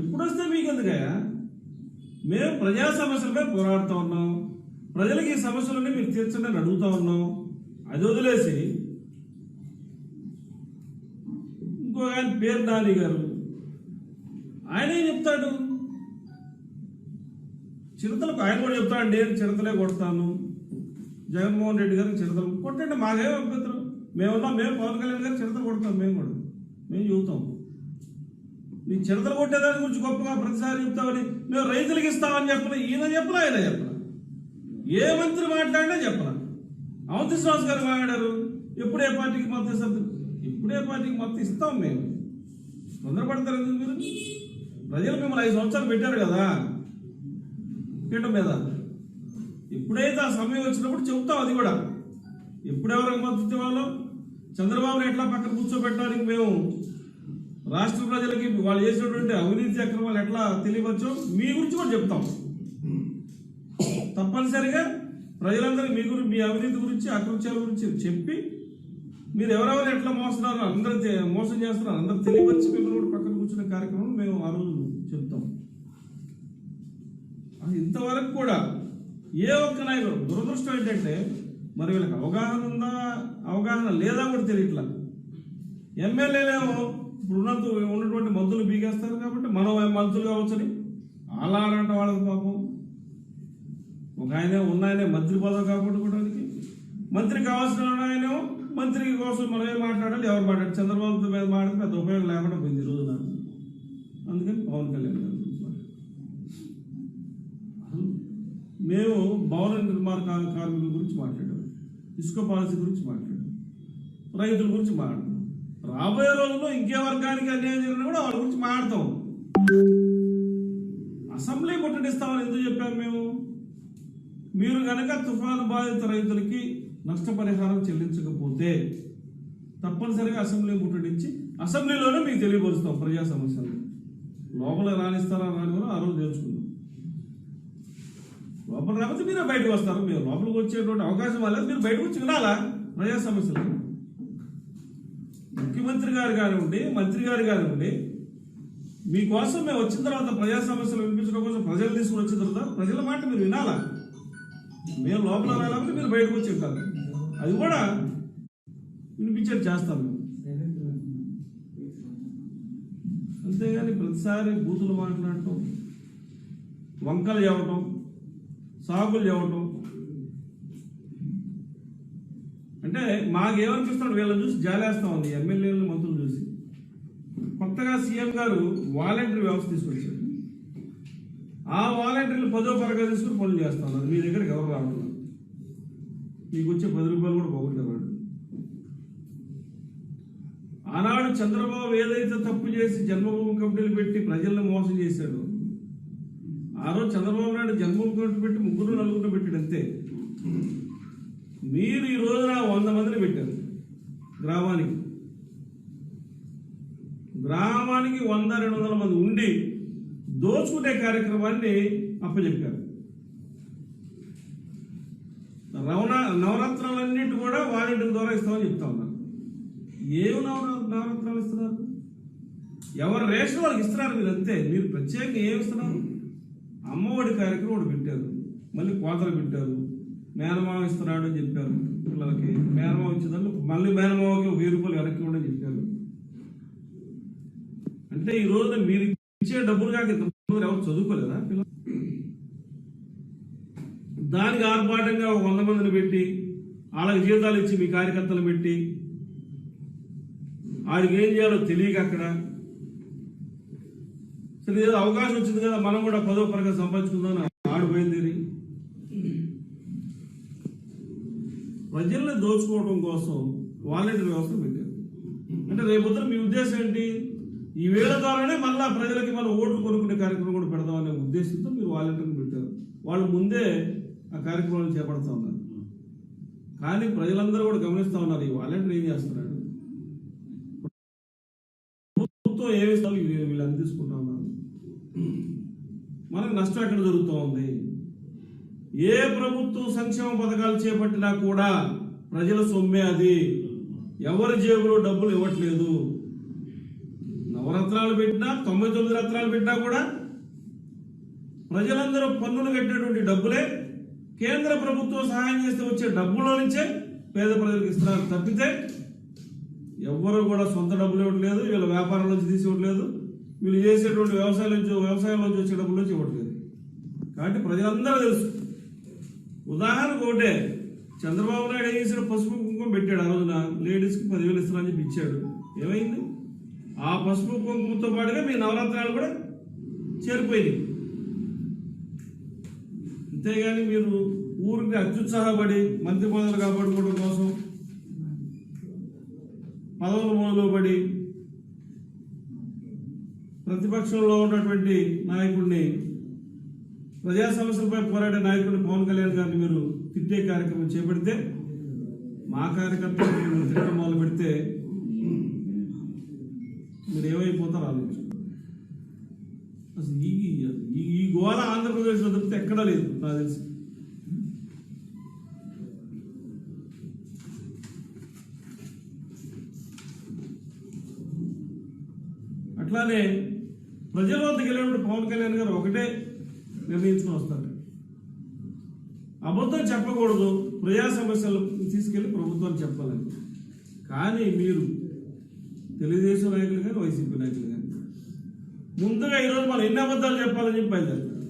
ఎప్పుడు వస్తే మీకు ఎందుకయ్యా? మేము ప్రజా సమస్యలపై పోరాడుతూ ఉన్నాం, ప్రజలకి ఈ సమస్యలన్నీ మీరు తీర్చండి అని అడుగుతూ ఉన్నాం. అది వదిలేసి ఇంకో ఆయన పేరు నాని గారు, ఆయన ఏం చెప్తాడు? చిరుతలకు ఆయన కూడా చెప్తాడు, నేను చిరుతలే కొడతాను, జగన్మోహన్ రెడ్డి గారికి చిరుతలు కొట్టండి, మాకేం అభ్యంతరం, మేమున్నాం, మేము పవన్ కళ్యాణ్ గారు చిరుతలు కొడతాం, మేము చెబుతాం. నీ చిరుతలు కొట్టేదాని గురించి గొప్పగా ప్రతిసారి చెప్తామని మేము రైతులకు ఇస్తామని చెప్పలే, ఈయన చెప్పలా, ఆయన చెప్పలా, ఏ మంత్రి మాట్లాడినా చెప్పలా. అవంతి శ్రీనివాస్ గారు మాట్లాడారు, ఎప్పుడే పార్టీకి మొత్తం ఇస్తాం, ఇప్పుడే పార్టీకి మొత్తం ఇస్తాం, మేము తొందరపడతారు ఎందుకు మీరు? ప్రజలు మిమ్మల్ని 5 సంవత్సరాలు పెట్టారు కదా పీఠం మీద, ఎప్పుడైతే ఆ సమయం వచ్చినప్పుడు చెబుతాం. అది కూడా ఎప్పుడెవరికి మద్దతు ఇవ్వాలో, చంద్రబాబుని ఎట్లా పక్కన కూర్చోబెట్టడానికి మేము రాష్ట్ర ప్రజలకి వాళ్ళు చేసినటువంటి అవినీతి అక్రమాలు ఎట్లా తెలియవచ్చో మీ గురించి కూడా చెప్తాం. తప్పనిసరిగా ప్రజలందరికీ మీ గురించి, మీ అవినీతి గురించి, అకృత్యాల గురించి చెప్పి మీరు ఎవరెవరు ఎట్లా మోస్తున్నారు, అందరూ మోసం చేస్తున్నారు, అందరూ తెలియవచ్చి మిమ్మల్ని కూడా పక్కన కూర్చునే కార్యక్రమం మేము ఆ రోజు చెప్తాం. ఇంతవరకు కూడా ఏ ఒక్క నాయకుడు, దురదృష్టం ఏంటంటే మరి వీళ్ళకి అవగాహన ఉందా, అవగాహన లేదా కూడా తెలియట్లా. ఎమ్మెల్యేలేమో ఇప్పుడు ఉన్నటువంటి మంత్రులు బీగేస్తారు కాబట్టి మనం మంత్రులు కావచ్చని అలా అంటే వాళ్ళకి పాపం. ఒక ఆయనే మంత్రి పదవి కాపాడుకోవడానికి, మంత్రి కావాల్సిన ఆయనేమో మంత్రి కోసం మనం ఏం మాట్లాడాలి, ఎవరు మాట్లాడాలి, చంద్రబాబు మీద మాట్లాడితే పెద్ద ఉపయోగం లేకుండా పోయింది ఈ రోజున. అందుకని పవన్ కళ్యాణ్ గారి గురించి మేము భవన నిర్మాణ కార్మికుల గురించి మాట్లాడాం, ఇసుక పాలసీ గురించి మాట్లాడాం, రైతుల గురించి మాట్లాడాం. రాబోయే రోజుల్లో ఇంకే వర్గానికి అన్యాయం జరిగినా కూడా వాళ్ళ గురించి మాట్లాడతాం. అసెంబ్లీ ముట్టడిస్తామని ఎందుకు చెప్పాము మేము? మీరు కనుక తుఫాను బాధిత రైతులకి నష్టపరిహారం చెల్లించకపోతే తప్పనిసరిగా అసెంబ్లీ ముట్టడించి అసెంబ్లీలోనే మీకు తెలియపరుస్తాం ప్రజా సమస్యలు. లోపల రాణిస్తారా రాని కూడా ఆ రోజు తెలుసుకుందాం. లోపల రాకపోతే మీరే బయటకు వస్తారు. మీరు లోపలికి వచ్చేటువంటి అవకాశం వల్ల మీరు బయటకు వచ్చి వినాలా ప్రజా సమస్యలు? ముఖ్యమంత్రి గారు కానివ్వండి, మంత్రి గారు కానివ్వండి, మీకోసం మేము వచ్చిన తర్వాత ప్రజా సమస్యలు వినిపించడం కోసం ప్రజలు తీసుకుని వచ్చిన తర్వాత ప్రజల మాట మీరు వినాలా? మేము లోపల రాలేకపోతే మీరు బయటకు వచ్చి ఉంటారు, అది కూడా వినిపించేది చేస్తాం మేము. అంతేగాని ప్రతిసారి బూతులు మాట్లాడటం, వంకలు చెప్పటం, సాగులు చెప్పటం అంటే మాకేమనిపిస్తున్నాడు, వీళ్ళని చూసి జాలేస్తా ఉంది. ఎమ్మెల్యేలను మంత్రులు చూసి కొత్తగా సీఎం గారు వాలంటరీ వ్యవస్థ తీసుకొచ్చారు. ఆ వాలంటీర్లు 10వ తరగతి తీసుకుని పనులు చేస్తా ఉన్నారు. మీ దగ్గరికి ఎవరు రావట్లేదు, మీకు వచ్చే 10 రూపాయలు కూడా పోగొట్టేవాడు. ఆనాడు చంద్రబాబు ఏదైతే తప్పు చేసి జన్మభూమి కమిటీలు పెట్టి ప్రజలను మోసం చేశాడు, ఆ రోజు చంద్రబాబు నాయుడు జన్మభూమి కమిటీ పెట్టి 3-4 పెట్టాడు అంతే. మీరు ఈ రోజున 100 మందిని పెట్టారు గ్రామానికి 100-200 మంది ఉండి దోచుకునే కార్యక్రమాన్ని అప్పచెప్పారు. నవరత్నాలన్నింటి కూడా వాలంటీర్ ద్వారా ఇస్తామని చెప్తా ఉన్నారు. ఏమి నవరత్నాలు ఇస్తున్నారు? ఎవరు రేషన్ వాళ్ళకి ఇస్తున్నారు మీరు అంతే. మీరు ప్రత్యేకంగా ఏమి ఇస్తున్నారు? అమ్మఒడి కార్యక్రమం ఒకటి పెట్టారు, మళ్ళీ కోతలు పెట్టారు, మేనమావ ఇస్తున్నాడు అని చెప్పారు పిల్లలకి. మేనమావ ఇచ్చేదాన్ని మళ్ళీ మేనమావకి 1000 రూపాయలు వెనక్కి ఇవ్వడం చెప్పారు. అంటే ఈ రోజున మీరు ఇచ్చే డబ్బులు కాక ఎవరు చదువుకోలేదా పిల్లలు? దానికి ఆర్భాటంగా 100 మందిని పెట్టి వాళ్ళకి జీతాలు ఇచ్చి మీ కార్యకర్తలు పెట్టి వాడికి ఏం చేయాలో తెలియక అక్కడ సరే ఏదో అవకాశం వచ్చింది కదా మనం కూడా 10వ తరగతి సంపాదించుకుందాం ఆడిపోయింది. ప్రజల్ని దోచుకోవడం కోసం వాలంటీర్ వ్యవస్థ పెట్టారు. అంటే రేపొద్దున మీ ఉద్దేశం ఏంటి? ఈ వేళ ద్వారానే మళ్ళా ప్రజలకి మనం ఓట్లు కొనుక్కునే కార్యక్రమం కూడా పెడదామనే ఉద్దేశంతో మీరు వాలంటీర్ని పెట్టారు. వాళ్ళు ముందే ఆ కార్యక్రమాలను చేపడుతూ ఉన్నారు. కానీ ప్రజలందరూ కూడా గమనిస్తూ ఉన్నారు, ఈ వాలంటీర్ ఏం చేస్తున్నాడు, ప్రభుత్వం ఏమిస్తాం వీళ్ళు అందించుకుంటా ఉన్నారు, మనకు నష్టం ఎక్కడ జరుగుతూ ఉంది. ఏ ప్రభుత్వం సంక్షేమ పథకాలు చేపట్టినా కూడా ప్రజల సొమ్మే, అది ఎవరి జేబులో డబ్బులు ఇవ్వట్లేదు. నవరత్నాలు పెట్టినా 99 రత్నాలు పెట్టినా కూడా ప్రజలందరూ పన్నులు కట్టేటువంటి డబ్బులే కేంద్ర ప్రభుత్వం సహాయం చేస్తే వచ్చే డబ్బుల్లో నుంచే పేద ప్రజలకు ఇస్తున్నారు తప్పితే ఎవ్వరూ కూడా సొంత డబ్బులు ఇవ్వట్లేదు, వీళ్ళ వ్యాపారం నుంచి తీసి ఇవ్వట్లేదు, వీళ్ళు చేసేటువంటి వ్యవసాయంలోంచి వచ్చే డబ్బుల నుంచి ఇవ్వట్లేదు. కాబట్టి ప్రజలందరూ తెలుసు. ఉదాహరణకు ఒకటే, చంద్రబాబు నాయుడు ఏం చేసిన పసుపు కుంకుమ పెట్టాడు. ఆ రోజున లేడీస్కి 10,000 ఇస్తారని చెప్పి ఇచ్చాడు. ఏమైంది? ఆ పసుపు కుంకుమతో పాటుగా మీ నవరత్నాలు కూడా చేరిపోయినాయి. అంతేగాని మీరు ఊరికి అత్యుత్సాహపడి మంత్రి పదవులు కాపాడుకోవడం కోసం పదవుల మొదలు పడి ప్రతిపక్షంలో ఉన్నటువంటి నాయకుడిని, ప్రజా సమస్యలపై పోరాడే నాయకుడిని పవన్ కళ్యాణ్ గారిని మీరు తిట్టే కార్యక్రమం చేపడితే, మా కార్యకర్తలు మీరు తిట్టడం మొదలు పెడితే మీరు ఏమైపోతారో ఆలోచించండి. అసలు ఈ గోళ ఆంధ్రప్రదేశ్లో తప్పితే ఎక్కడా లేదు నాకు తెలిసి. అట్లానే ప్రజల వద్దకు వెళ్ళినప్పుడు పవన్ కళ్యాణ్ గారు ఒకటే నిర్ణయించుకుని వస్తారు, అబద్ధం చెప్పకూడదు, ప్రజా సమస్యలు తీసుకెళ్లి ప్రభుత్వాన్ని చెప్పాలని. కానీ మీరు తెలుగుదేశం నాయకులు కానీ వైసీపీ నాయకులు కానీ ముందుగా ఈరోజు మనం ఎన్ని అబద్ధాలు చెప్పాలని చెప్పి బయలుదేరుతారు.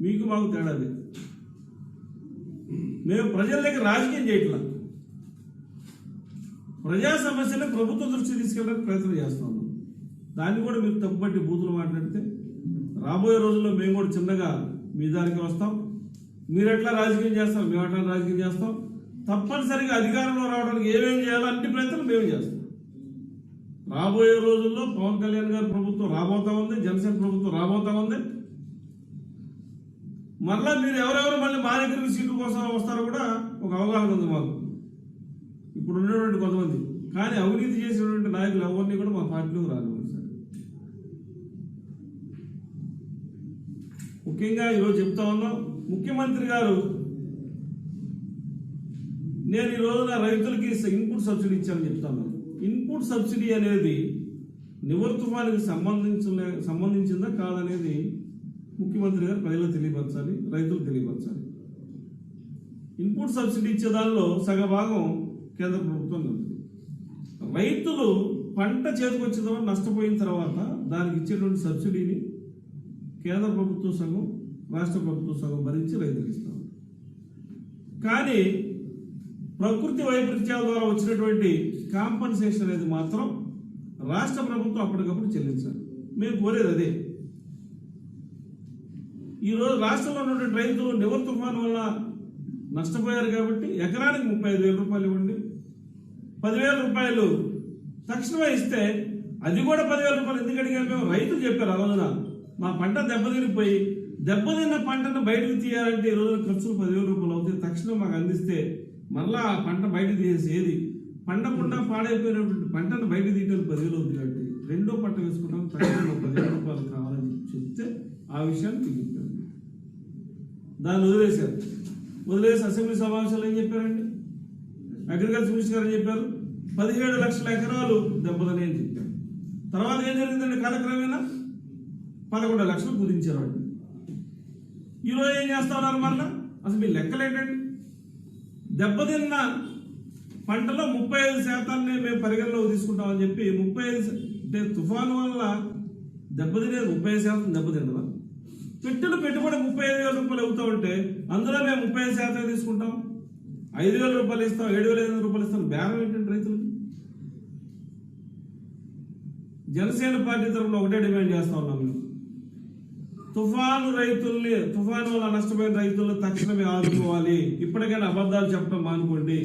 మీకు మాకు తేడా లేదు. మేము ప్రజల దగ్గర రాజకీయం చేయట్లా, ప్రజా సమస్యలు ప్రభుత్వం దృష్టికి తీసుకెళ్ళడానికి ప్రయత్నం చేస్తా ఉన్నాం. దాన్ని కూడా మీరు తప్పుపట్టి బూతులు మాట్లాడితే రాబోయే రోజుల్లో మేము కూడా చిన్నగా మీ దానికి వస్తాం. మీరు ఎట్లా రాజకీయం చేస్తాం, మేము ఎట్లా రాజకీయం చేస్తాం. తప్పనిసరిగా అధికారంలో రావడానికి ఏమేమి చేయాలో అన్ని ప్రయత్నం మేము చేస్తాం. రాబోయే రోజుల్లో పవన్ కళ్యాణ్ గారి ప్రభుత్వం రాబోతా ఉంది, జనసేన ప్రభుత్వం రాబోతా ఉంది. మరలా మీరు ఎవరెవరు మళ్ళీ మా దగ్గరికి సీటు కోసం వస్తారో కూడా ఒక అవగాహన ఉంది మాకు, ఇప్పుడు ఉన్నటువంటి కొంతమంది. కానీ అవినీతి చేసినటువంటి నాయకులు ఎవరిని కూడా మా పార్టీలోకి రానివ్వండి సార్. ముఖ్యంగా ఈరోజు చెప్తా ఉన్నాం, ముఖ్యమంత్రి గారు నేను ఈ రోజున రైతులకి ఇన్పుట్ సబ్సిడీ ఇచ్చానని చెప్తాను. ఇన్పుట్ సబ్సిడీ అనేది నివర్ తుఫానికి సంబంధించిందా కాదనేది ముఖ్యమంత్రి గారు ప్రజలకు తెలియపరచాలి, రైతులు తెలియపరచాలి. ఇన్పుట్ సబ్సిడీ ఇచ్చే దానిలో సగభాగం కేంద్ర ప్రభుత్వం ఉంది. రైతులు పంట చేతికొచ్చిన తర్వాత నష్టపోయిన తర్వాత దానికి ఇచ్చేటువంటి సబ్సిడీని కేంద్ర ప్రభుత్వం సగం, రాష్ట్ర ప్రభుత్వం సగం భరించి రైతులు ఇస్తాం. కానీ ప్రకృతి వైపరీత్యాల ద్వారా వచ్చినటువంటి కాంపన్సేషన్ అనేది మాత్రం రాష్ట్ర ప్రభుత్వం అప్పటికప్పుడు చెల్లించాలి. మేము కోరేది అదే. ఈరోజు రాష్ట్రంలో ఉన్నటువంటి రైతులు నివర్ తుఫాను వల్ల నష్టపోయారు కాబట్టి ఎకరానికి 35,000 రూపాయలు ఇవ్వండి. 10,000 రూపాయలు తక్షణమే ఇస్తే, అది కూడా 10,000 రూపాయలు ఎందుకు అడిగాము మేము? రైతులు చెప్పారు ఆ రోజున మా పంట దెబ్బతినిపోయి, దెబ్బతిన్న పంటను బయటకు తీయాలంటే ఈ రోజున ఖర్చులు 10,000 రూపాయలు అవుతాయి, తక్షణం మాకు అందిస్తే మరలా ఆ పంట బయటకు తీసేది, పండకుండా పాడైపోయినటువంటి పంటను బయట తీయడానికి 10,000 అవుతుంది. కాబట్టి రెండో పంట వేసుకుంటాం, తక్షణం 10,000 రూపాయలు కావాలని చెప్తే ఆ విషయాన్ని చెప్పారు. దాన్ని వదిలేశారు. వదిలేసి అసెంబ్లీ సమావేశాలు ఏం చెప్పారండి? అగ్రికల్చర్ మినిస్టర్ గారు ఏం చెప్పారు? 17 లక్షల ఎకరాలు దెబ్బతని అని చెప్పారు. తర్వాత ఏం జరిగిందండి? కాలక్రమేణా 11 లక్షలు కుదించారు వాళ్ళు. ఈరోజు ఏం చేస్తా ఉన్నారు మళ్ళా? అసలు మీ లెక్కలు ఏంటండి? దెబ్బతిన్న పంటలో 35% మేము పరిగణలోకి తీసుకుంటామని చెప్పి 35 అంటే తుఫాను వల్ల దెబ్బతినేది 30% దెబ్బతిండదా? పెట్టిన పెట్టుబడి 35,000 రూపాయలు అవుతా ఉంటే అందులో మేము 35% తీసుకుంటాం, 5,000 రూపాయలు ఇస్తాం, 7,500 రూపాయలు ఇస్తాం. బేరం ఏంటంటే రైతులకి. జనసేన పార్టీ తరఫున ఒకటే డిమాండ్ చేస్తా ఉన్నాం మేము, తుఫాను వల్ల నష్టపోయిన రైతులను తక్షణమే ఆదుకోవాలి. ఇప్పటికైనా అబద్ధాలు చెప్పడం మానుకోండి.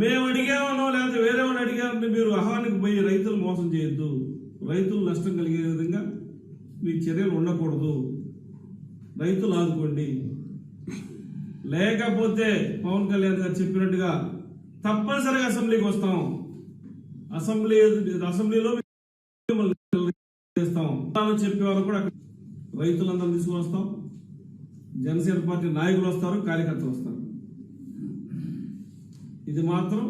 మేము అడిగామనో లేకపోతే వేరే వాళ్ళు అడిగామని మీరు అహానికి పోయి రైతులు మోసం చేయొద్దు. రైతులు నష్టం కలిగే విధంగా మీ చర్యలు ఉండకూడదు. రైతులు ఆదుకోండి. లేకపోతే పవన్ కళ్యాణ్ గారు చెప్పినట్టుగా తప్పనిసరిగా అసెంబ్లీకి వస్తాం. అసెంబ్లీలో చెప్పేవారు కూడా రైతులందరూ తీసుకువస్తాం. జనసేన పార్టీ నాయకులు వస్తారు, కార్యకర్తలు వస్తారు. ఇది మాత్రం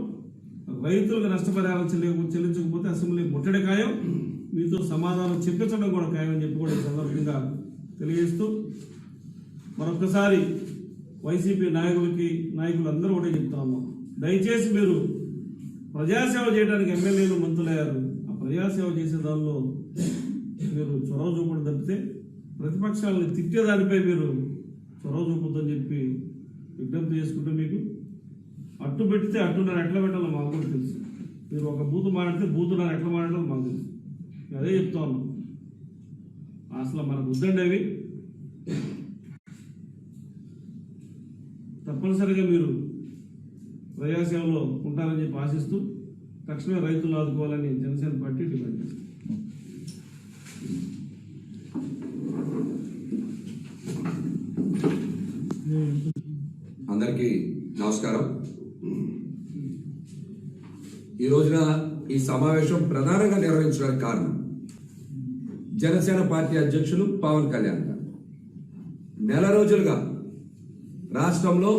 రైతులకు నష్టపరిహారం చెల్లించకపోతే అసెంబ్లీ ముట్టడి ఖాయం, మీతో సమాధానం చెప్పించడం కూడా ఖాయం అని చెప్పి కూడా ఈ సందర్భంగా తెలియజేస్తూ మరొకసారి వైసీపీ నాయకులందరూ ఒకటే చెప్తా ఉన్నాం, దయచేసి మీరు ప్రజాసేవ చేయడానికి ఎమ్మెల్యేలు మంత్రులయ్యారు, ఆ ప్రజాసేవ చేసే దానిలో మీరు చొరవ చూపడం తప్పితే ప్రతిపక్షాలను తిట్టేదానిపై మీరు చొరవ చూపొద్దని చెప్పి విజ్ఞప్తి చేసుకుంటే, మీకు అట్టు పెడితే అట్టున్నారు ఎట్లా పెట్టాలో మాకు కూడా తెలుసు, మీరు ఒక బూతు మాట్లాడితే బూతున్నారు ఎట్లా మాట్లాడాలో మాకు తెలుసు, అదే చెప్తా ఉన్నాం. అసలు మనకు వద్దండి అవి. తప్పనిసరిగా మీరు ప్రజాసేవలో ఉంటారని చెప్పి ఆశిస్తూ తక్షణమే రైతులు ఆదుకోవాలని జనసేన పార్టీ డిమాండ్ చేస్తుంది. అందరికీ నమస్కారం. ఈ రోజున ఈ సమావేశం ప్రధానంగా నిర్వహించడానికి కారణం జనసేన పార్టీ అధ్యక్షులు పవన్ కళ్యాణ్ గారు నెల రోజులుగా రాష్ట్రంలో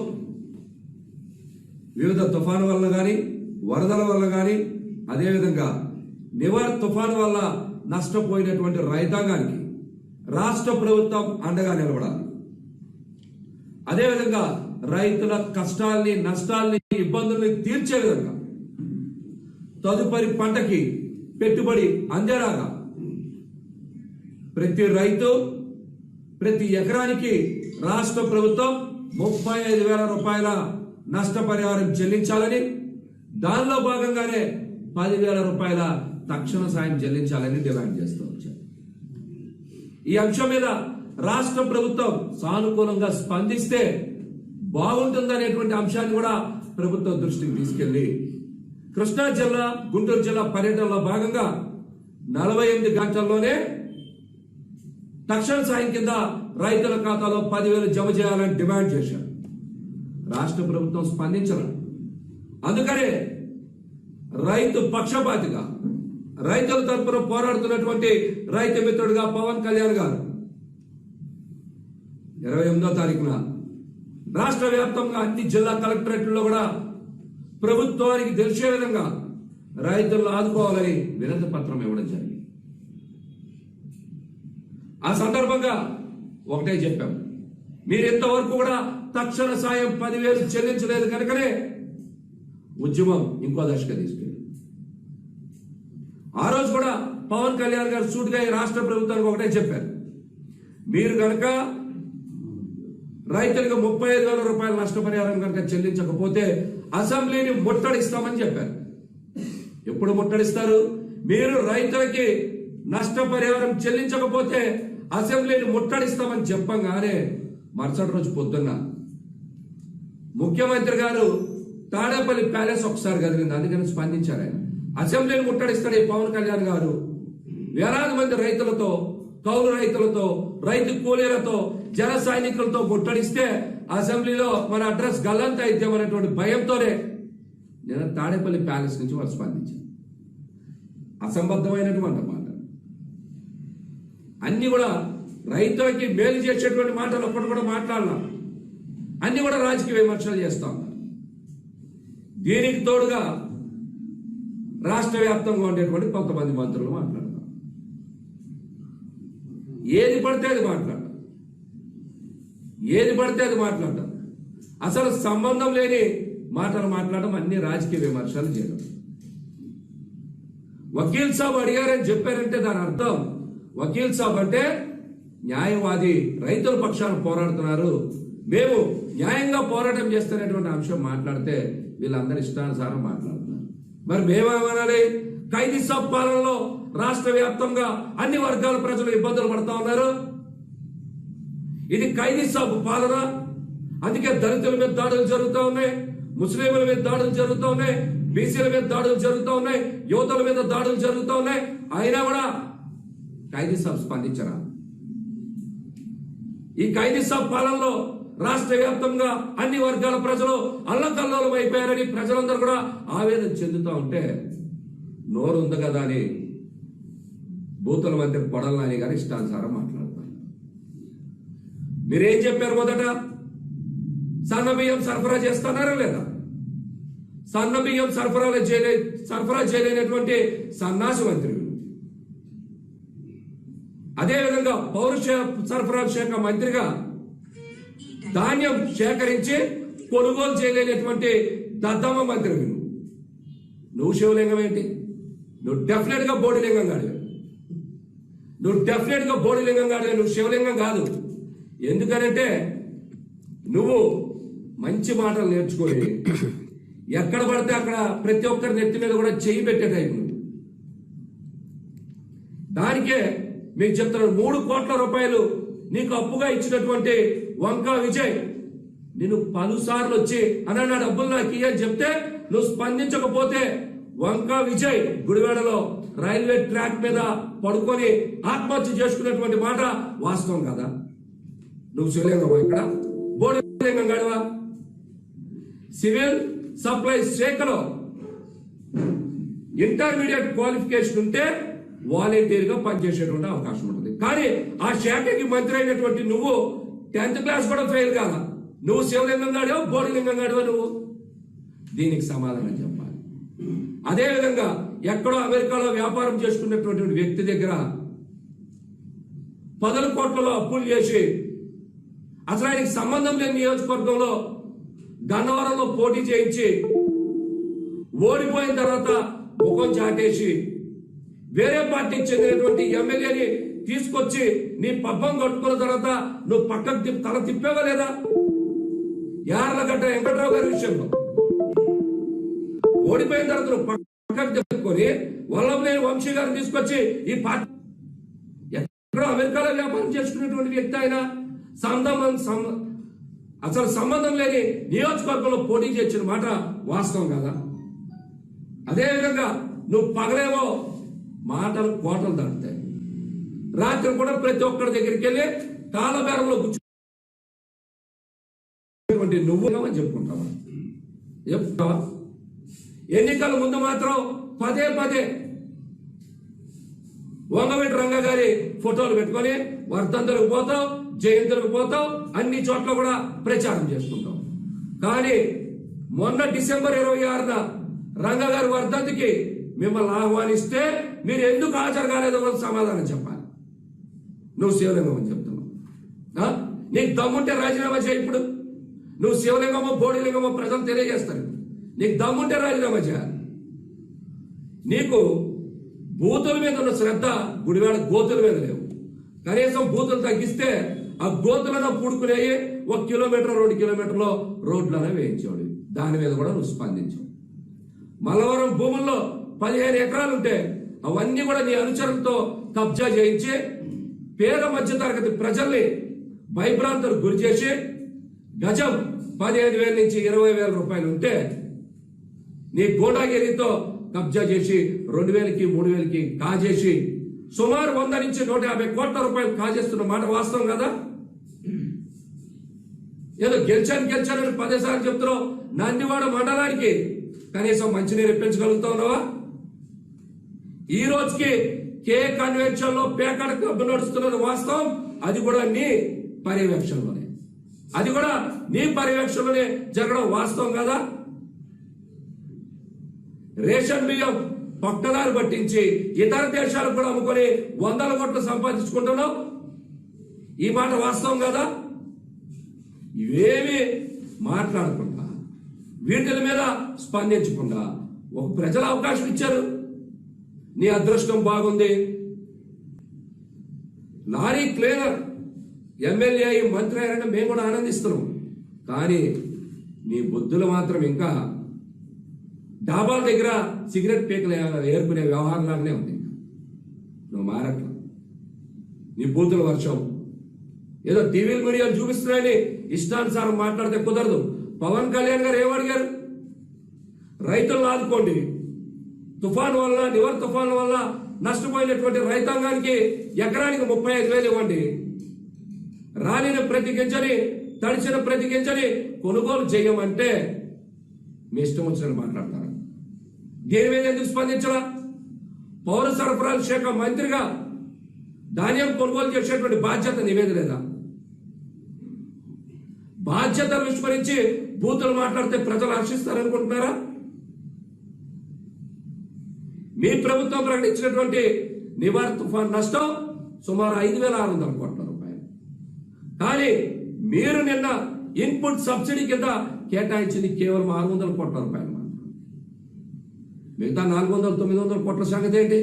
వివిధ తుఫాను వల్ల కానీ, వరదల వల్ల కానీ, అదేవిధంగా నివార్ తుఫాను వల్ల నష్టపోయినటువంటి రైతాంగానికి రాష్ట్ర ప్రభుత్వం అండగా నిలబడాలి. అదేవిధంగా రైతుల కష్టాల్ని, నష్టాల్ని, ఇబ్బందుల్ని తీర్చే విధంగా తదుపరి పంటకి పెట్టుబడి అందేలాగా ప్రతి రైతు ప్రతి ఎకరానికి రాష్ట్ర ప్రభుత్వం 35,000 రూపాయల నష్టపరిహారం చెల్లించాలని, దానిలో భాగంగానే 10,000 రూపాయల తక్షణ సాయం చెల్లించాలని డిమాండ్ చేస్తూ వచ్చారు. ఈ అంశం మీద రాష్ట్ర ప్రభుత్వం సానుకూలంగా స్పందిస్తే బాగుంటుందనేటువంటి అంశాన్ని కూడా ప్రభుత్వం దృష్టికి తీసుకెళ్లి కృష్ణా జిల్లా, గుంటూరు జిల్లా పర్యటనలో భాగంగా 48 గంటల్లోనే తక్షణ సాయం కింద రైతుల ఖాతాలో 10,000 జమ చేయాలని డిమాండ్ చేశారు. రాష్ట్ర ప్రభుత్వం స్పందించరు. అందుకనే రైతు పక్షపాతిగా, రైతుల తరపున పోరాడుతున్నటువంటి రైతు మిత్రుడిగా పవన్ కళ్యాణ్ గారు 28వ తారీఖున రాష్ట్ర వ్యాప్తంగా అన్ని జిల్లా కలెక్టరేట్లలో కూడా ప్రభుత్వానికి తెలిసే విధంగా రైతులను ఆదుకోవాలని వినతి పత్రం ఇవ్వడం జరిగింది. ఆ సందర్భంగా ఒకటే చెప్పాం, మీరు ఇంతవరకు కూడా తక్షణ సాయం 10,000 చెల్లించలేదు కనుకనే ఉద్యమం ఇంకో దశగా తీసుకెళ్ళి ఆ రోజు కూడా పవన్ కళ్యాణ్ గారు సూటిగా రాష్ట్ర ప్రభుత్వానికి ఒకటే చెప్పారు, మీరు కనుక రైతులకు 35,000 రూపాయల నష్టపరిహారం కనుక చెల్లించకపోతే అసెంబ్లీని ముట్టడిస్తామని చెప్పారు. ఎప్పుడు ముట్టడిస్తారు? మీరు రైతులకి నష్టపరిహారం చెల్లించకపోతే అసెంబ్లీని ముట్టడిస్తామని చెప్పంగానే మరుసటి రోజు పొద్దున్న ముఖ్యమంత్రి గారు తాడేపల్లి ప్యాలెస్ ఒకసారి కదిలింది, అందుకని స్పందించారు. ఆయన అసెంబ్లీని ముట్టడిస్తాడు ఈ పవన్ కళ్యాణ్ గారు వేలాది మంది రైతులతో, కౌలు రైతులతో, రైతు కూలీలతో, జన సైనికులతో ముట్టడిస్తే అసెంబ్లీలో మన అడ్రస్ గల్లంత అయిద్దామనేటువంటి భయంతోనే నేను తాడేపల్లి ప్యాలెస్ నుంచి వాళ్ళు స్పందించాను. అసంబద్ధమైనటువంటి మాట, అన్ని కూడా రైతులకి మేలు చేసేటువంటి మాటలు ఒక్కటి కూడా మాట్లాడాల, అన్ని కూడా రాజకీయ విమర్శలు చేస్తా ఉన్నారు. దీనికి తోడుగా రాష్ట్ర వ్యాప్తంగా ఉండేటువంటి కొంతమంది మంత్రులు మాట్లాడతారు, ఏది పడితే అది మాట్లాడతారు, ఏది పడితే అది మాట్లాడతారు. అసలు సంబంధం లేని మాటలు మాట్లాడడం, అన్ని రాజకీయ విమర్శలు చేయడం. వకీల్ సాబ్ అడిగారని చెప్పారంటే దాని అర్థం వకీల్ సాబ్ అంటే న్యాయవాది, రైతుల పక్షాన పోరాడుతున్నారు, మేము న్యాయంగా పోరాటం చేస్తున్నటువంటి అంశం మాట్లాడితే వీళ్ళందరూ ఇష్టానుసారం మాట్లాడుతున్నారు. మరి మేమేమనాలి? ఖైదీ సాబ్ పాలనలో రాష్ట్ర వ్యాప్తంగా అన్ని వర్గాల ప్రజలు ఇబ్బందులు పడతా ఉన్నారు. ఇది ఖైదీ సాబ్ పాలన. అందుకే దళితుల మీద దాడులు జరుగుతూ ఉన్నాయి, ముస్లింల మీద దాడులు జరుగుతూ ఉన్నాయి, బీసీల మీద దాడులు జరుగుతూ ఉన్నాయి, యువతల మీద దాడులు జరుగుతూ ఉన్నాయి. అయినా కూడా ఖైదీ సాబ్ స్పందించరా? ఈ ఖైదీ సాబ్ పాలనలో రాష్ట్ర వ్యాప్తంగా అన్ని వర్గాల ప్రజలు అల్లకల్లోలం అయిపోయారని ప్రజలందరూ కూడా ఆవేదన చెందుతూ ఉంటే నోరు ఉంది కదా అని బూతుల మధ్య పొడలని గారి ఇష్టానుసారం మాట్లాడతారు. మీరేం చెప్పారు? మొదట సన్న బియ్యం సరఫరా చేస్తున్నారా లేదా? సన్న బియ్యం సరఫరా చేయలేనటువంటి సన్నాసి మంత్రి. అదేవిధంగా పౌర సరఫరా శాఖ మంత్రిగా ధాన్యం సేకరించి కొనుగోలు చేయలేనటువంటి దద్దమ్మ మంత్రి. నువ్వు శివలింగం ఏంటి? నువ్వు డెఫినెట్ గా బోడిలింగం కాదు. నువ్వు శివలింగం కాదు. ఎందుకనంటే నువ్వు మంచి మాటలు నేర్చుకొని ఎక్కడ పడితే అక్కడ ప్రతి ఒక్కరి నెత్తి మీద కూడా చెయ్యి పెట్టే టైం. దానికే మీకు చెప్తున్నాను, 3 కోట్ల రూపాయలు నీకు అప్పుగా ఇచ్చినటువంటి వంకా విజయ్ నేను 10 సార్లు వచ్చి అన్న నా డబ్బులు నాకు ఇయ్యని చెప్తే నువ్వు స్పందించకపోతే వంకా విజయ్ గుడివాడలో రైల్వే ట్రాక్ మీద పడుకొని ఆత్మహత్య చేసుకున్నటువంటి మాట వాస్తవం కదా? నువ్వు శివలింగం ఇక్కడ బోడిలింగం గడవా? సివిల్ సప్లైస్ శాఖలో ఇంటర్మీడియట్ క్వాలిఫికేషన్ ఉంటే వాలంటీర్ గా పనిచేసేటువంటి అవకాశం ఉంటుంది. కానీ ఆ శాఖకి మంత్రి అయినటువంటి నువ్వు 10th క్లాస్ కూడా ఫెయిల్ కాదా? నువ్వు శివలింగం గాడివో బోడిలింగం గాడివో? నువ్వు దీనికి సమాధానం చెప్పాలి. అదేవిధంగా ఎక్కడో అమెరికాలో వ్యాపారం చేసుకున్నటువంటి వ్యక్తి దగ్గర 10 కోట్లలో అప్పులు చేసి అసలు ఆయనకి సంబంధం లేని నియోజకవర్గంలో గన్నవరంలో పోటీ చేయించి ఓడిపోయిన తర్వాత ముఖం చాటేసి వేరే పార్టీకి చెందినటువంటి ఎమ్మెల్యేని తీసుకొచ్చి నీ పబ్బం కట్టుకున్న తర్వాత నువ్వు పక్కకు తల తిప్పావా లేదా? యార్లగడ్డ వెంకట్రావు గారి విషయంలో ఓడిపోయిన తర్వాత నువ్వు పక్కకు తిప్పుకొని వల్లభనేని వంశీ గారిని తీసుకొచ్చి ఈ పార్టీ ఎక్కడో అమెరికాలో వ్యాపారం చేసుకున్నటువంటి వ్యక్తి ఆయన అసలు సంబంధం లేని నియోజకవర్గంలో పోటీ చేసిన మాట వాస్తవం కదా? అదేవిధంగా నువ్వు పగలేమో మాటలు కోటలు దాటుతాయి, రాత్రి కూడా ప్రతి ఒక్కరి దగ్గరికి వెళ్ళి తాళబేరంలో కూర్చుంటే నువ్వు చెప్పుకుంటావా? ఎన్నికల ముందు మాత్రం పదే వంగవీటి రంగ గారి ఫోటోలు పెట్టుకొని వర్ధంతులకు పోతావు, జయంతులకు పోతావు, అన్ని చోట్ల కూడా ప్రచారం చేసుకుంటాం. కానీ మొన్న డిసెంబర్ 26న రంగ గారి వర్ధంతికి మిమ్మల్ని ఆహ్వానిస్తే మీరు ఎందుకు హాజరు కాలేదో కూడా సమాధానం చెప్పాలి. నువ్వు శివలింగం అని చెప్తున్నావు. నీకు దమ్ముంటే రాజీనామా చేయి. ఇప్పుడు నువ్వు శివలింగమో బోడిలింగమో ప్రజలు తెలియజేస్తారు. నీకు దమ్ముంటే రాజీనామా చేయాలి. నీకు బూతుల మీద ఉన్న శ్రద్ధ గుడివాడ గోతుల మీద లేవు. కనీసం బూతులు తగ్గిస్తే ఆ గోతులను పూడుకునేవి 1 కిలోమీటర్ 2 కిలోమీటర్లో రోడ్లను వేయించేవాడు. దాని మీద కూడా నువ్వు స్పందించావు. మల్లవరం భూముల్లో 15 ఎకరాలు ఉంటే అవన్నీ కూడా నీ అనుచరులతో కబ్జా చేయించి పేద మధ్యతరగతి ప్రజల్ని భయభ్రాంతులకు గురి చేసి గజం 15,000 నుంచి 20,000 రూపాయలు ఉంటే నీ గోడాగిరితో కబ్జా చేసి 2,000కి 3,000కి కాజేసి సుమారు 100 నుంచి 150 కోట్ల రూపాయలు కాజేస్తున్న మాట వాస్తవం కదా? ఏదో గెలిచాను 10 సార్లు చెప్తున్నావు. నందివాడ మండలానికి కనీసం మంచినీరు ఇప్పించగలుగుతా ఉన్నావా? ఈ రోజుకి కే కన్వెన్షన్ లో పేకాడ క్లబ్ నడుస్తున్నది వాస్తవం. అది కూడా నీ పర్యవేక్షణలోనే జరగడం వాస్తవం కదా? రేషన్ బియ్యం పక్కదారి పట్టించి ఇతర దేశాలకు కూడా అమ్ముకొని 100 కోట్లు సంపాదించుకుంటున్నావు. ఈ మాట వాస్తవం కదా? ఇవేమి మాట్లాడకుండా వీటి మీద స్పందించకుండా ఒక ప్రజల అవకాశం ఇచ్చారు. నీ అదృష్టం బాగుంది. లారీ క్లీనర్ ఎమ్మెల్యే అయి మంత్రి అయ్యారంటే మేము కూడా ఆనందిస్తున్నాం. కానీ నీ బుద్ధులు మాత్రం ఇంకా డాబాల దగ్గర సిగరెట్ పీకలు ఏర్పడే వ్యవహారంలాగానే ఉంది. నువ్వు మారట్లా. నీ బూతుల వర్షం ఏదో టీవీలు మీడియాలు చూపిస్తున్నాయని ఇష్టానుసారం మాట్లాడితే కుదరదు. పవన్ కళ్యాణ్ గారు ఏమడిగారు? రైతులను ఆదుకోండి. తుఫాను వల్ల నివర్ తుఫాను వల్ల నష్టపోయినటువంటి రైతాంగానికి ఎకరానికి 35,000 ఇవ్వండి. రాలిన ప్రతి గింజని తడిచిన ప్రతి గింజని కొనుగోలు చేయమంటే మీ ఇష్టం వచ్చినట్టు మాట్లాడతారు. దీని మీద ఎందుకు స్పందించరా? పౌర సరఫరాల శాఖ మంత్రిగా ధాన్యం కొనుగోలు చేసేటువంటి బాధ్యత నీ మీద లేదా? బాధ్యతలు విస్మరించి బూతులు మాట్లాడితే ప్రజలు హర్షిస్తారనుకుంటున్నారా? మీ ప్రభుత్వం ప్రకటించినటువంటి నివార్ తుఫాన్ నష్టం సుమారు 5,600 కోట్ల రూపాయలు. కానీ మీరు నిన్న ఇన్పుట్ సబ్సిడీ కింద కేటాయించింది కేవలం 600 కోట్ల రూపాయలు మాత్రం. మిగతా 400-900 కోట్ల సంగతి ఏంటి?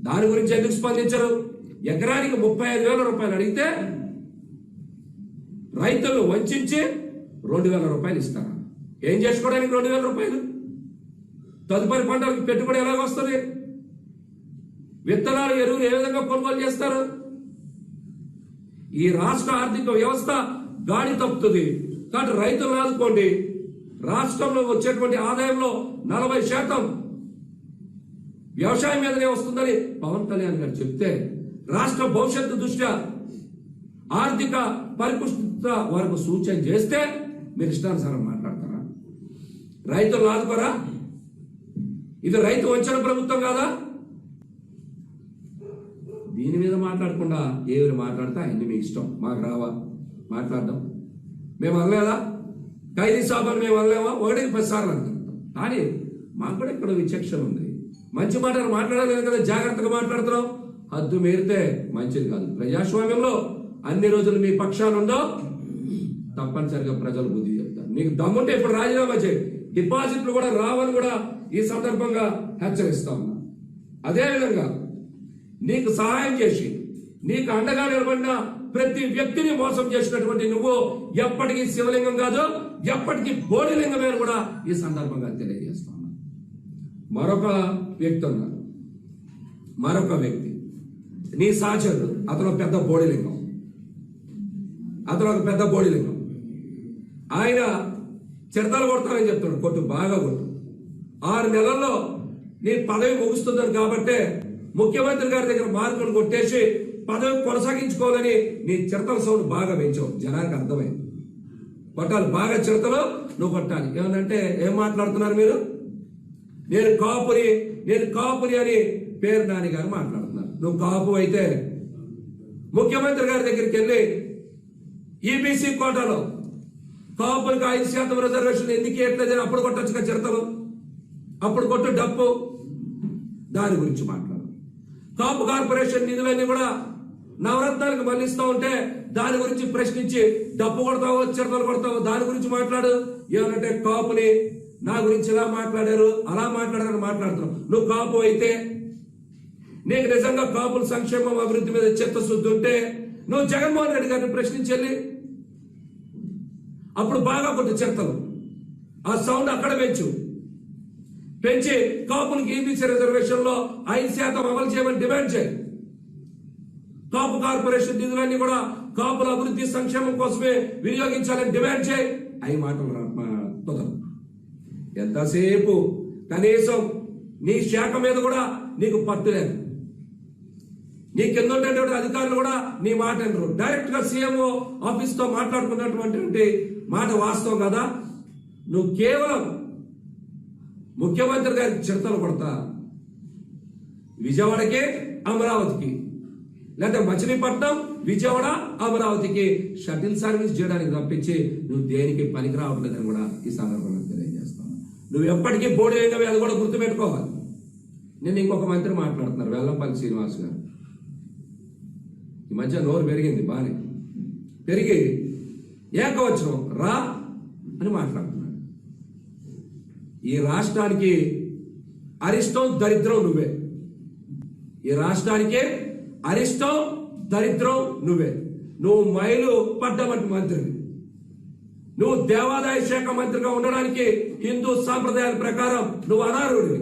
దాని గురించి ఎందుకు స్పందించరు? ఎకరానికి 35,000 రూపాయలు అడిగితే రైతులను వంచి 2,000 రూపాయలు ఇస్తారా? ఏం చేసుకోవడానికి 2,000 రూపాయలు? తదుపరి పంటలకు పెట్టుబడి ఎలాగొస్తుంది? విత్తనాలు, ఎరువులు ఏ విధంగా కొనుగోలు చేస్తారు? ఈ రాష్ట్ర ఆర్థిక వ్యవస్థ గాడి తప్పుతుంది. కాబట్టి రైతులను ఆదుకోండి. రాష్ట్రంలో వచ్చేటువంటి ఆదాయంలో 40% వ్యవసాయం మీదనే వస్తుందని పవన్ కళ్యాణ్ గారు చెప్తే, రాష్ట్ర భవిష్యత్తు దృష్ట్యా ఆర్థిక పరిపుష్టత వరకు సూచన చేస్తే మీరు ఇష్టానుసారం మాట్లాడతారా? రైతులను ఆదుకోరా? ఇది రైతు వంచన ప్రభుత్వం కాదా? దీని మీద మాట్లాడకుండా ఎవరు మాట్లాడితే అన్ని మీ ఇష్టం. మాకు రావా మాట్లాడడం? మేము అనలేదా? ఖైదీ సాబ్ మేము అనలేమా? 1-10 సార్లు అనుకుంటాం. కానీ మాకు కూడా ఇక్కడ విచక్షణ ఉంది. మంచి మాటలు మాట్లాడలేదు కదా, జాగ్రత్తగా మాట్లాడుతున్నాం. హద్దు మీరితే మంచిది కాదు. ప్రజాస్వామ్యంలో అన్ని రోజులు మీ పక్షాలు ఉండో తప్పనిసరిగా ప్రజలు బుద్ధి చెప్తారు. నీకు దమ్ముంటే ఇప్పుడు రాజీనామా చేయి. డిపాజిట్లు కూడా రావని కూడా ఈ సందర్భంగా హెచ్చరిస్తా ఉన్నా. అదేవిధంగా నీకు సహాయం చేసి నీకు అండగా నిలబడిన ప్రతి వ్యక్తిని మోసం చేసినటువంటి నువ్వు ఎప్పటికీ శివలింగం కాదు, ఎప్పటికీ బోడిలింగమే అని కూడా ఈ సందర్భంగా తెలియజేస్తా ఉన్నా. మరొక వ్యక్తి ఉన్నారు. మరొక వ్యక్తి నీ సహచరుడు. అతను పెద్ద బోడిలింగం. అతను ఒక పెద్ద బోడిలింగం. ఆయన చిరతలు కొడతానని చెప్తాడు. కొట్టు, బాగా కొట్టు. 6 నెలల్లో నీ పదవి ముగుస్తుందని కాబట్టి ముఖ్యమంత్రి గారి దగ్గర మార్కులు కొట్టేసి పదవి కొనసాగించుకోవాలని నీ చిరతల సౌండ్ బాగా పెంచావు. జనానికి అర్థమైంది. కొట్టాలి, బాగా చిరతలు నువ్వు కొట్టాలి. ఏమనంటే ఏం మాట్లాడుతున్నారు మీరు? నేను కాపురి అని పేరు నాని గారు మాట్లాడుతున్నారు. నువ్వు కాపు అయితే ముఖ్యమంత్రి గారి దగ్గరికి వెళ్ళి ఈబీసీ కోటాలో కాపులకు 5% రిజర్వేషన్ ఎందుకు ఇవ్వట్లేదని అప్పుడు కొట్టొచ్చుగా చిరతలు. అప్పుడు కొట్టు డప్పు. దాని గురించి మాట్లాడు. కాపు కార్పొరేషన్ నిధులన్నీ కూడా నవరత్నాలకు మళ్లిస్తా ఉంటే దాని గురించి ప్రశ్నించి డప్పు కొడతావో చిరతలు కొడతావో దాని గురించి మాట్లాడు. ఏమంటే కాపుని నా గురించి ఇలా మాట్లాడారు, అలా మాట్లాడారని మాట్లాడుతున్నావు. నువ్వు కాపు అయితే, నీకు నిజంగా కాపుల సంక్షేమం అభివృద్ధి మీద చిత్తశుద్ధి ఉంటే నువ్వు జగన్మోహన్ రెడ్డి గారిని ప్రశ్నించాలి. అప్పుడు బాగా కొట్టు చిరతలు. ఆ సౌండ్ అక్కడ పెంచి కాపులకు ఈబీసీ రిజర్వేషన్ లో 5% అమలు చేయమని డిమాండ్ చేయి. కాపు కార్పొరేషన్ నిధులన్నీ కూడా కాపుల అభివృద్ధి సంక్షేమం కోసమే వినియోగించాలని డిమాండ్ చేయి. అవి మాటలు కుదరదు. ఎంతసేపు కనీసం నీ శాఖ మీద కూడా నీకు పట్టు లేదు. నీ కింద ఉండేటువంటి అధికారులు కూడా నీ మాట అంటారు. డైరెక్ట్ గా సీఎంఓ ఆఫీస్ తో మాట్లాడుకున్నటువంటి మాట వాస్తవం కదా. నువ్వు కేవలం ముఖ్యమంత్రి గారికి చిరతలు కొడతా విజయవాడకి, అమరావతికి, లేదా మచిలీపట్నం, విజయవాడ, అమరావతికి షటిల్ సర్వీస్ చేయడానికి తప్పించి నువ్వు దేనికి పనికి రావట్లేదని కూడా ఈ సందర్భంగా తెలియజేస్తాను. నువ్వు ఎప్పటికీ బోడిలింగమే, అది కూడా గుర్తుపెట్టుకోవాలి. నేను ఇంకొక మంత్రి మాట్లాడుతున్నారు, వెల్లంపల్లి శ్రీనివాస్ గారు. ఈ మధ్య నోరు పెరిగింది, బానే పెరిగి ఏకవచనం రా అని మాట్లాడుతున్నాడు. ఈ రాష్ట్రానికి అరిష్టం దరిద్రం నువ్వే. ఈ రాష్ట్రానికి అరిష్టం దరిద్రం నువ్వే. నువ్వు మైలు పడ్డమంటి మంత్రివి. నువ్వు దేవాదాయ శాఖ మంత్రిగా ఉండడానికి హిందూ సాంప్రదాయాల ప్రకారం నువ్వు అనర్హుడివి.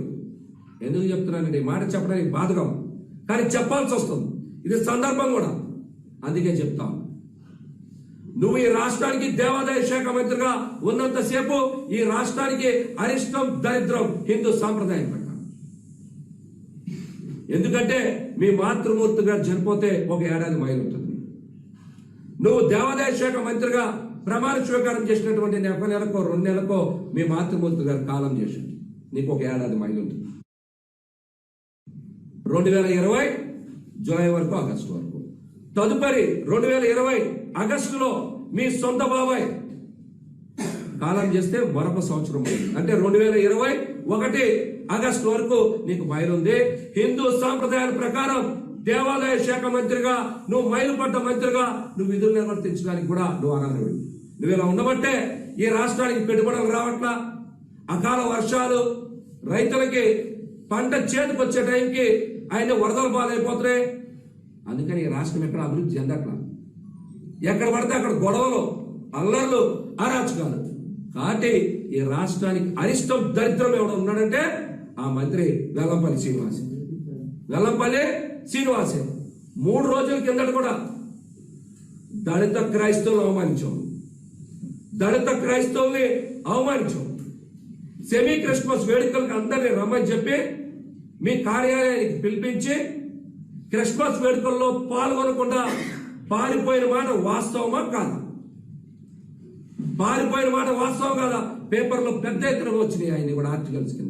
ఎందుకు చెప్తున్నానండి? మాట చెప్పడానికి బాధగా, కానీ చెప్పాల్సి వస్తుంది. ఇది సందర్భం కూడా, అందుకే చెప్తాను. నువ్వు ఈ రాష్ట్రానికి దేవాదాయ శాఖ మంత్రిగా ఉన్నంతసేపు ఈ రాష్ట్రానికి అరిష్టం దరిద్రం హిందూ సాంప్రదాయం ప్రకారం. ఎందుకంటే మీ మాతృమూర్తి గారు చనిపోతే 1 ఏడాది మైలు ఉంటుంది. నువ్వు దేవాదాయ శాఖ మంత్రిగా ప్రమాణ స్వీకారం చేసినటువంటి 1 నెలకో 2 నెలకో మీ మాతృమూర్తి గారు కాలం చేశాడు. నీకు 1 ఏడాది మైలు ఉంటుంది. 2020 జూలై వరకు, ఆగస్టు వరకు. తదుపరి 2020 ఆగస్టులో మీ సొంత బాబాయ్ కాలం చేస్తే మరొక సంవత్సరం అంటే 2021 ఆగస్టు వరకు నీకు మైలుంది. హిందూ సాంప్రదాయాల ప్రకారం దేవాదాయ శాఖ మంత్రిగా నువ్వు మైలుపడ్డ మంత్రిగా నువ్వు విధులు నిర్వర్తించడానికి కూడా నువ్వు అనర్హుడు. నువ్వు ఇలా ఉండబట్టే ఈ రాష్ట్రానికి పెట్టుబడులు రావట్లా, అకాల వర్షాలు, రైతులకి పంట చేతికి వచ్చే టైంకి ఆయన వరదలు పాలైపోతున్నాయి. అందుకని ఈ రాష్ట్రం ఎక్కడ అభివృద్ధి చెందట్లా. ఎక్కడ పడితే అక్కడ గొడవలు, అల్లర్లు, అరాచకాలు. కాబట్టి ఈ రాష్ట్రానికి అరిష్టం, దరిద్రం ఎవడ ఉన్నాడంటే ఆ మంత్రి వెల్లంపల్లి శ్రీనివాసే. 3 రోజుల కిందట కూడా దళిత క్రైస్తవులను అవమానించాం, దళిత క్రైస్తవుల్ని అవమానించాం. సెమీ క్రిస్మస్ వేడుకలకు అందరినీ రమ్మని చెప్పి మీ కార్యాలయానికి పిలిపించి క్రిస్మస్ వేడుకల్లో పాల్గొనకుండా పారిపోయిన మాట వాస్తవమా కాదా? పారిపోయిన మాట వాస్తవం కాదా? పేపర్లో పెద్ద ఎత్తున వచ్చినాయి ఆయన కూడా ఆర్టికల్స్ కింద.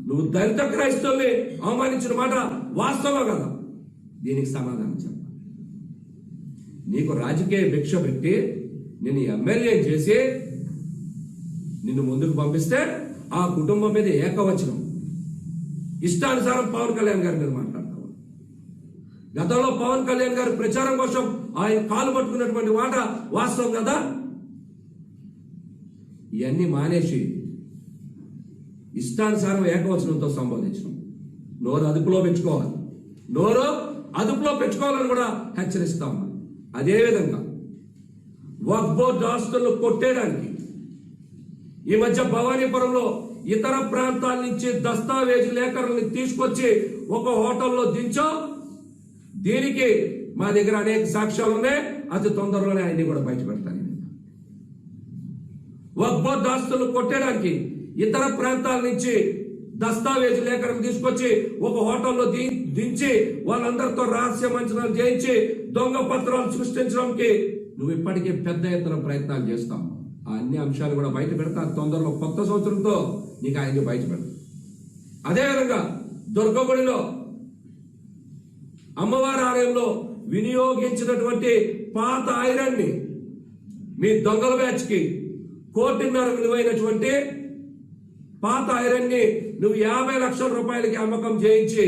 నువ్వు దళిత క్రైస్తవుల్ని అవమానించిన మాట వాస్తవం కదా? దీనికి సమాధానం చెప్పాలి. నీకు రాజకీయ భిక్ష పెట్టి నేను ఎమ్మెల్యే చేసి నిన్ను ముందుకు పంపిస్తే ఆ కుటుంబం మీద ఏకవచనం ఇష్టానుసారం పవన్ కళ్యాణ్ గారి మీద మాట్లాడతావు. గతంలో పవన్ కళ్యాణ్ గారి ప్రచారం కోసం ఆయన కాలు పట్టుకున్నటువంటి మాట వాస్తవం కదా? ఇవన్నీ మానేసి ఇష్టానుసారం ఏకవచనంతో సంబోధించడం. నోరు అదుపులో పెంచుకోవాలి, నోరు అదుపులో పెంచుకోవాలని కూడా హెచ్చరిస్తాం. అదేవిధంగా వక్ఫ్ బోర్డు ఆస్తులను కొట్టేయడానికి ఈ మధ్య భవానీపురంలో ఇతర ప్రాంతాల నుంచి దస్తావేజు లేఖలను తీసుకొచ్చి ఒక హోటల్లో దించో. దీనికి మా దగ్గర అనేక సాక్ష్యాలు ఉన్నాయి. అతి తొందరలోనే ఆయన్ని కూడా బయట పెడతాను. వక్ఫ్ బోర్డు ఆస్తులను కొట్టేయడానికి ఇతర ప్రాంతాల నుంచి దస్తావేజు లేఖలను తీసుకొచ్చి ఒక హోటల్లో దించి వాళ్ళందరితో రహస్య మంచనాలు చేయించి దొంగ పత్రాలు సృష్టించడానికి నువ్వు ఇప్పటికే పెద్ద ఎత్తున ప్రయత్నాలు చేస్తావు. ఆ అన్ని అంశాలు కూడా బయట పెడతా. తొందరలో కొత్త సంవత్సరంతో నీకు ఆయన్ని బయట పెడతా. అదేవిధంగా దుర్గగుడిలో అమ్మవారి ఆలయంలో వినియోగించినటువంటి పాత ఐరన్ ని మీ దొంగల బ్యాచ్ కి 1.5 కోటి విలువైనటువంటి పాత ఐరన్ ని నువ్వు 50 లక్షల రూపాయలకి అమ్మకం చేయించి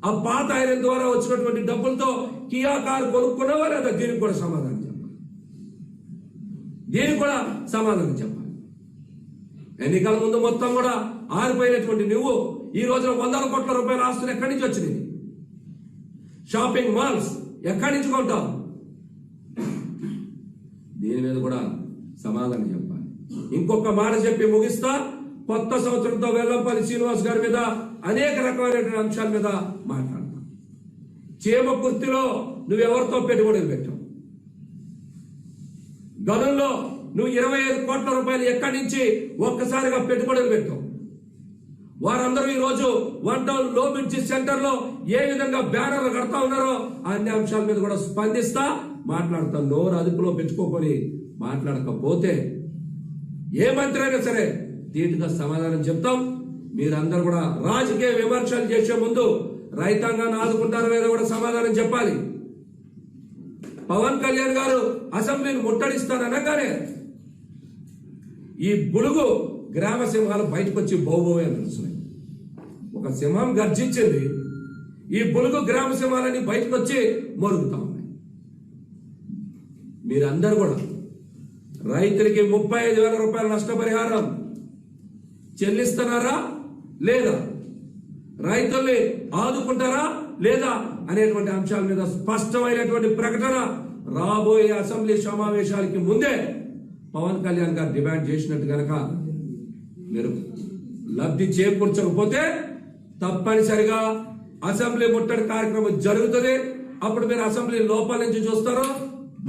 ఆ పాత ఐరన్ ద్వారా వచ్చినటువంటి డబ్బులతో కియా కారు కొనుక్కున్నావా లేదా? దీనికి కూడా సమాధానం చెప్పాలి. దీనికి కూడా సమాధానం చెప్పాలి. ఎన్నికల ముందు మొత్తం కూడా ఆరిపోయినటువంటి నువ్వు ఈ రోజున 100 కోట్ల రూపాయల ఆస్తులు ఎక్కడి నుంచి వచ్చినాయి? షాపింగ్ మాల్స్ ఎక్కడి నుంచి కొంటావు? దీని మీద కూడా సమాధానం చెప్పాలి. ఇంకొక మాట చెప్పి ముగిస్తా. కొత్త సంవత్సరంతో వెల్లంపల్లి శ్రీనివాస్ గారి మీద అనేక రకమైనటువంటి అంశాల మీద మాట్లాడతాం. చీమకుర్తిలో నువ్వెవరితో పెట్టుబడులు పెట్టావు? గతంలో నువ్వు 25 కోట్ల రూపాయలు ఎక్కడి నుంచి ఒక్కసారిగా పెట్టుబడులు పెట్టావు? వారందరూ ఈ రోజు 1 టౌన్ లో బ్రిడ్జి సెంటర్ లో ఏ విధంగా బ్యానర్లు కడతా ఉన్నారో అన్ని అంశాల మీద కూడా స్పందిస్తా మాట్లాడతాం. నోరు అదుపులో పెట్టుకోకొని మాట్లాడకపోతే ఏ మంత్రి అయినా సరే ధీటుగా సమాధానం చెప్తాం. మీరందరూ కూడా రాజకీయ విమర్శలు చేసే ముందు రైతాంగాన్ని ఆదుకుంటారో లేదో కూడా సమాధానం చెప్పాలి. పవన్ కళ్యాణ్ గారు అసెంబ్లీని ముట్టడిస్తాననగానే ఈ బులుగు గ్రామ సింహాలు బయటకు వచ్చి బౌబోవే తెలుస్తున్నాయి. ఒక సింహం గర్జించింది, ఈ బులుగు గ్రామ సింహాలని బయటకు వచ్చి మొరుగుతా ఉన్నాయి. మీరందరూ కూడా రైతులకి 35,000 రూపాయల నష్టపరిహారం చెల్లిస్తున్నారా లేదా? రైతుల్ని ఆదుకుంటారా లేదా అనేటువంటి అంశాల మీద స్పష్టమైనటువంటి ప్రకటన రాబోయే అసెంబ్లీ సమావేశాలకి ముందే పవన్ కళ్యాణ్ గారు డిమాండ్ చేసినట్టు కనుక మీరు లబ్ధి చేకూర్చకపోతే తప్పనిసరిగా అసెంబ్లీ ముట్టడి కార్యక్రమం జరుగుతుంది. అప్పుడు మీరు అసెంబ్లీ లోపల నుంచి చూస్తారో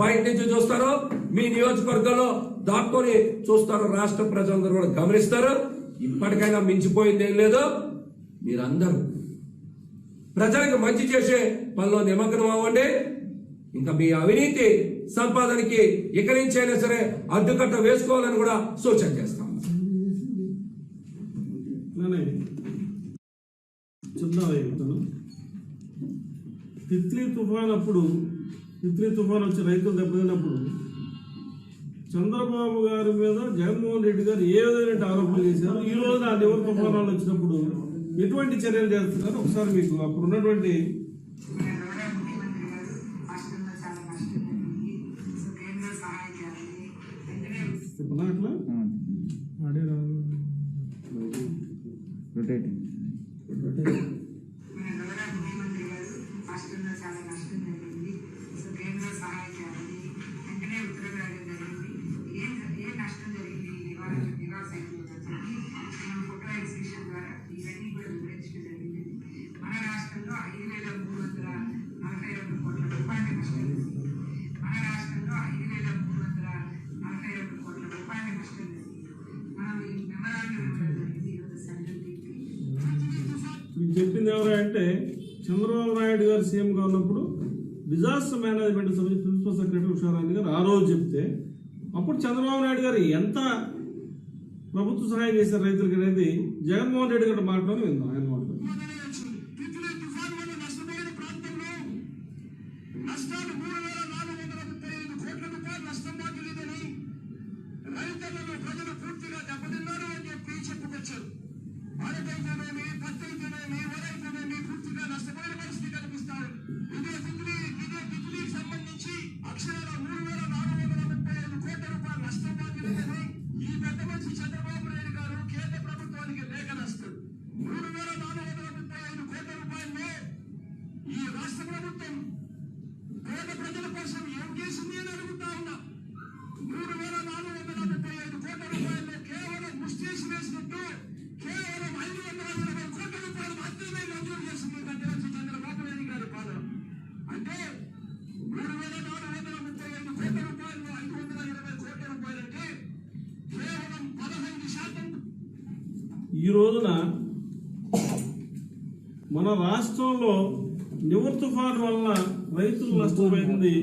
బయట నుంచి చూస్తారో మీ నియోజకవర్గంలో దాక్కొని చూస్తారో రాష్ట్ర ప్రజలందరూ కూడా గమనిస్తారు. ఇప్పటికైనా మించిపోయింది ఏం లేదు. మీరందరూ ప్రజలకు మంచి చేసే పనిలో నిమగ్నం అవ్వండి. ఇంకా మీ అవినీతి సంపాదనకి ఇక నుంచి అయినా సరే అడ్డుకట్ట వేసుకోవాలని కూడా సూచన చేస్తాం. చెప్తాను. తిత్లీ తుఫాన్ వచ్చి రైతులు దెబ్బతిన్నప్పుడు చంద్రబాబు గారి మీద జగన్మోహన్ రెడ్డి గారు ఏ విధమైన ఆరోపణలు చేశారు, ఈ రోజు నా నివర్ తుఫానాలు వచ్చినప్పుడు ఎటువంటి చర్యలు చేస్తున్నారు ఒకసారి మీకు అప్పుడు ఉన్నటువంటి చెప్పనా అట్లా ఆడే రాదు. రొటేటింగ్ మన రాష్ట్రంలో 5,342 కోట్ల రూపాయల నష్టం జరిగింది. మన రాష్ట్రంలో 5,342 కోట్ల రూపాయల నష్టం జరిగింది. మనం ఈ మెమరాండం ఇవ్వడం జరిగింది ఈరోజు సెంట్రల్ టీమ్కి. మీకు చెప్పింది ఎవరా అంటే చంద్రబాబు నాయుడు గారు సీఎంగా ఉన్నప్పుడు డిజాస్టర్ మేనేజ్మెంట్ సంబంధించి ప్రిన్సిపల్ సెక్రటరీ ఉషారాణి గారు ఆ రోజు చెప్తే అప్పుడు చంద్రబాబు నాయుడు గారు ఎంత ప్రభుత్వ సహాయం చేశారు రైతులకి అనేది జగన్మోహన్ రెడ్డి గారు మాట్లాడి విందాం ఆయన మాట్లాడు. నష్టాలు 3,435 కోట్ల రూపాయలు నష్టం బాధ్యులేదని రైతులను ప్రజలు పూర్తిగా దెబ్బతిన్నారు అని చెప్పి చెప్పుకొచ్చారు. అరకైతేనేమి, పత్తైతేనేమి, వరైతేనేమి పూర్తిగా నష్టపోయిన పరిస్థితి కనిపిస్తారు. ఇదే బిజిలీకి సంబంధించి అక్షరాల 3,435 కోట్ల రూపాయలు నష్టం బాధ్యులేదని ఈ పెద్ద మనిషి చంద్రబాబు నాయుడు గారు కేంద్ర ప్రభుత్వానికి లేఖ రాస్తారు. 3,435 కోట్ల రూపాయల్లో ఈ రాష్ట్ర ప్రభుత్వం పేద ప్రజల కోసం ఏం చేసింది అని అడుగుతా ఉన్నా. 3,435 కోట్ల రూపాయల్లో కేవలం ముస్టేసి వేసినట్టు కేవలం 520 కోట్ల రూపాయలు మాత్రమే మంజూరు చేసింది గద్దె చంద్రబాబు నాయుడు గారి పాలన. అంటే 3,435 కోట్ల రూపాయలు 520 కోట్ల రూపాయలంటే కేవలం 15%. ఈ రోజున మన రాష్ట్రంలో నివర్ తుఫాన్ వలన రైతులు నష్టపోయింది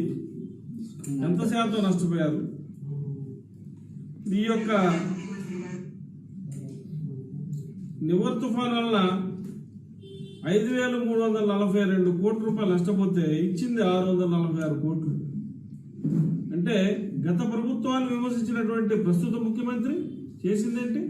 ఎంత శాతం నష్టపోయారు? ఈ యొక్క నివర్ తుఫాన్ వలన 5,342 కోట్ల రూపాయలు నష్టపోతే ఇచ్చింది 646 కోట్లు. అంటే గత ప్రభుత్వాన్ని విమర్శించినటువంటి ప్రస్తుత ముఖ్యమంత్రి చేసిందేంటి?